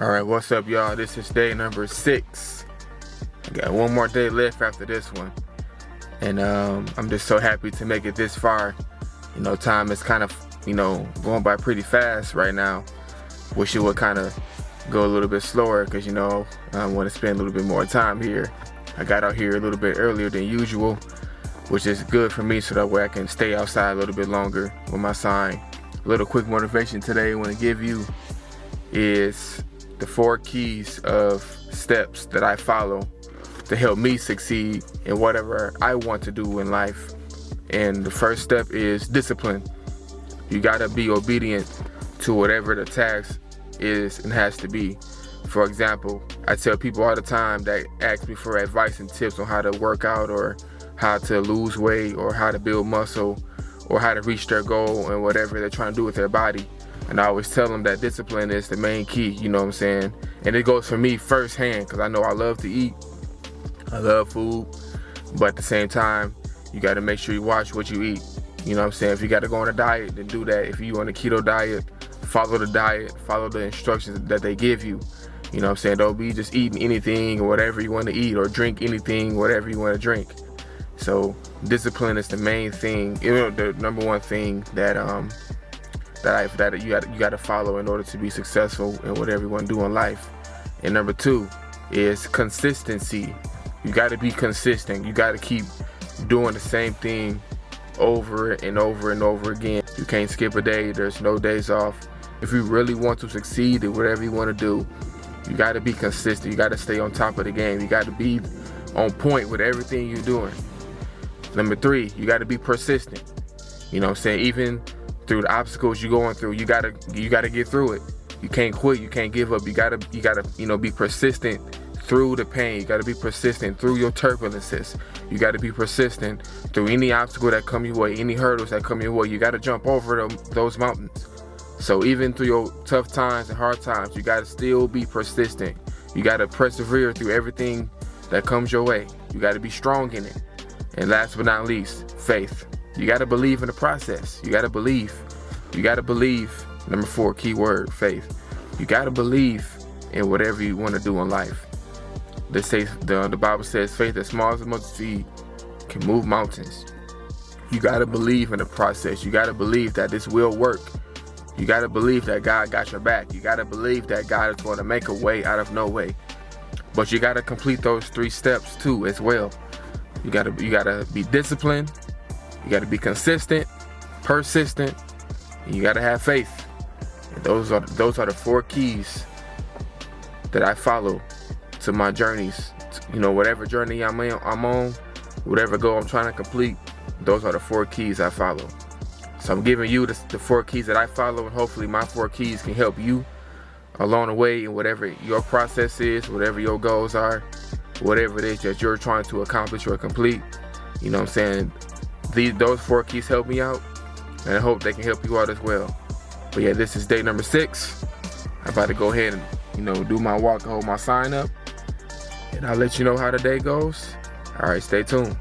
All right, what's up, y'all? This is day number 6. I got one more day left after this one, and I'm just so happy to make it this far. You know, time is kind of, going by pretty fast right now. Wish it would kind of go a little bit slower, because I want to spend a little bit more time here. I got out here a little bit earlier than usual, which is good for me, so that way I can stay outside a little bit longer with my sign. A little quick motivation today I want to give you is the 4 keys of steps that I follow to help me succeed in whatever I want to do in life. And the first step is discipline. You gotta be obedient to whatever the task is and has to be. For example, I tell people all the time that ask me for advice and tips on how to work out, or how to lose weight, or how to build muscle, or how to reach their goal and whatever they're trying to do with their body. And I always tell them that discipline is the main key, you know what I'm saying? And it goes for me firsthand, because I know I love to eat. I love food. But at the same time, you got to make sure you watch what you eat. You know what I'm saying? If you got to go on a diet, then do that. If you on a keto diet, follow the diet, follow the instructions that they give you. You know what I'm saying? Don't be just eating anything or whatever you want to eat, or drink anything, whatever you want to drink. So discipline is the main thing, the number one thing that you got to follow in order to be successful in whatever you want to do in life. And number 2 is consistency. You got to be consistent. You got to keep doing the same thing over and over and over again. You can't skip a day. There's no days off. If you really want to succeed in whatever you want to do, you got to be consistent. You got to stay on top of the game. You got to be on point with everything you're doing. Number 3, you got to be persistent. You know what I'm saying? Even through the obstacles you're going through, you gotta get through it. You can't quit. You can't give up. You gotta be persistent through the pain. You gotta be persistent through your turbulences. You gotta be persistent through any obstacle that come your way, any hurdles that come your way. You gotta jump over those mountains. So even through your tough times and hard times, you gotta still be persistent. You gotta persevere through everything that comes your way. You gotta be strong in it. And last but not least, faith. You gotta believe in the process. You gotta believe. You gotta believe. Number 4, key word, faith. You gotta believe in whatever you want to do in life. The Bible says faith as small as a mustard seed can move mountains. You gotta believe in the process. You gotta believe that this will work. You gotta believe that God got your back. You gotta believe that God is going to make a way out of no way. But you gotta complete those 3 steps too as well. You gotta be disciplined. You got to be consistent, persistent, and you got to have faith. And those are the 4 keys that I follow to my journeys. Whatever journey I'm on, whatever goal I'm trying to complete, those are the 4 keys I follow. So I'm giving you the 4 keys that I follow, and hopefully my 4 keys can help you along the way in whatever your process is, whatever your goals are, whatever it is that you're trying to accomplish or complete. You know what I'm saying? Those 4 keys help me out, and I hope they can help you out as well. But yeah, this is day number 6. I'm about to go ahead and do my walk, hold my sign up, and I'll let you know how the day goes. All right, stay tuned.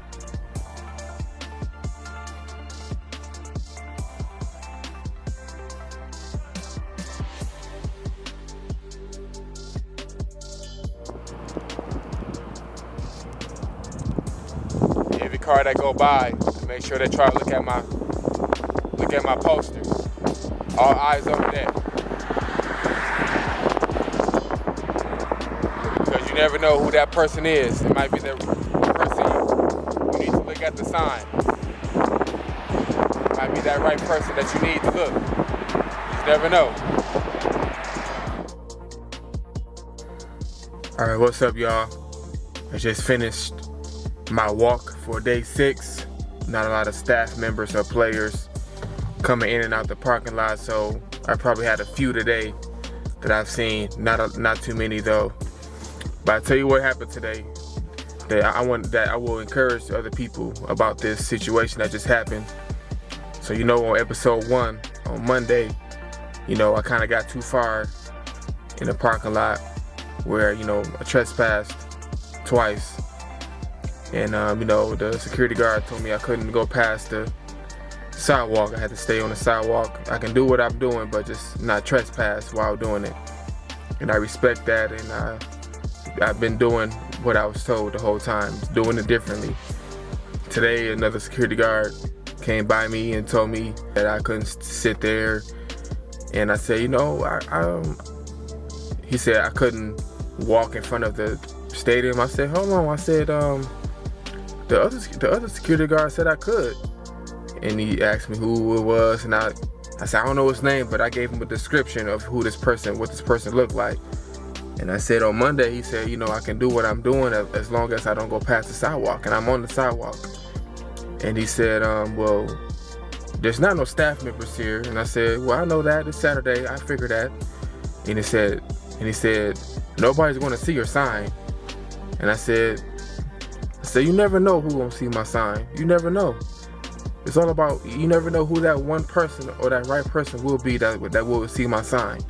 Every car that go by, make sure they try to look at my poster. All eyes over there. Because you never know who that person is. It might be the person you need to look at the sign. It might be that right person that you need to look. You never know. All right, what's up, y'all? I just finished my walk for day 6. Not a lot of staff members or players coming in and out the parking lot, so I probably had a few today that I've seen. Not too many though. But I tell you what happened today, that I will encourage other people about this situation that just happened. So on episode 1 on Monday, I kind of got too far in the parking lot where I trespassed twice. And the security guard told me I couldn't go past the sidewalk. I had to stay on the sidewalk. I can do what I'm doing, but just not trespass while doing it. And I respect that, and I've been doing what I was told the whole time, doing it differently. Today, another security guard came by me and told me that I couldn't sit there. And I said, you know, he said I couldn't walk in front of the stadium. I said, hold on. I said, the other security guard said I could. And he asked me who it was, and I said, I don't know his name, but I gave him a description of what this person looked like. And I said on Monday, he said, you know, I can do what I'm doing as long as I don't go past the sidewalk, and I'm on the sidewalk. And he said, well, there's not no staff members here. And I said, well, I know that, it's Saturday, I figured that. And he said, nobody's gonna see your sign. And I said, you never know who's gonna see my sign. You never know. It's all about, you never know who that one person or that right person will be that will see my sign.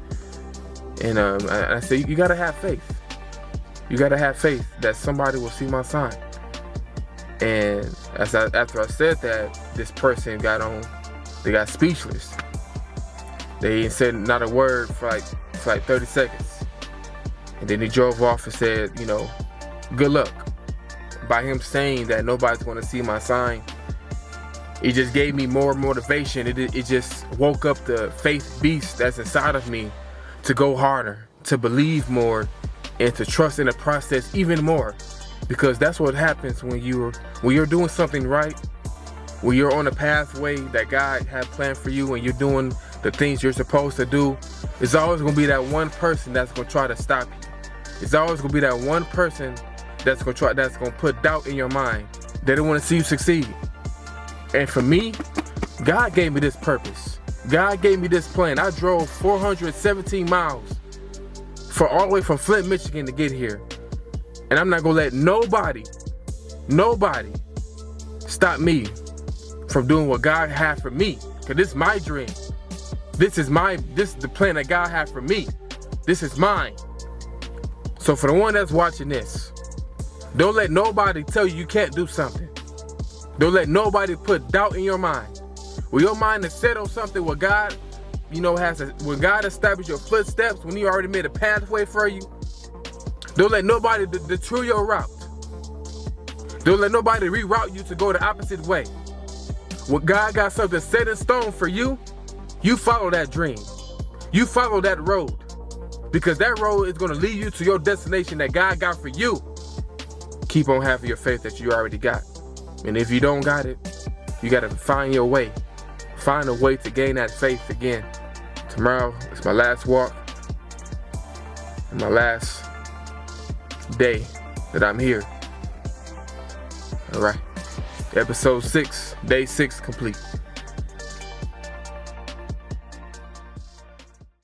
And I said, you gotta have faith. You gotta have faith that somebody will see my sign. And after I said that, this person they got speechless. They said not a word for like 30 seconds. And then he drove off and said, you know, good luck. By him saying that nobody's gonna see my sign, it just gave me more motivation. It just woke up the faith beast that's inside of me to go harder, to believe more, and to trust in the process even more. Because that's what happens when you're doing something right, when you're on a pathway that God had planned for you and you're doing the things you're supposed to do. It's always gonna be that one person that's gonna try to stop you. It's always gonna be that one person that's gonna put doubt in your mind. They don't want to see you succeed. And for me, God gave me this purpose. God gave me this plan. I drove 417 miles all the way from Flint, Michigan to get here. And I'm not gonna let nobody stop me from doing what God had for me. Cause this is my dream. This is the plan that God had for me. This is mine. So for the one that's watching this, don't let nobody tell you can't do something. Don't let nobody put doubt in your mind. When your mind is set on something where God, when God established your footsteps, when He already made a pathway for you, don't let nobody deter your route. Don't let nobody reroute you to go the opposite way. When God got something set in stone for you, you follow that dream. You follow that road. Because that road is going to lead you to your destination that God got for you. Keep on having your faith that you already got. And if you don't got it, you got to find your way. Find a way to gain that faith again. Tomorrow is my last walk. And my last day that I'm here. All right. Episode 6, day 6 complete.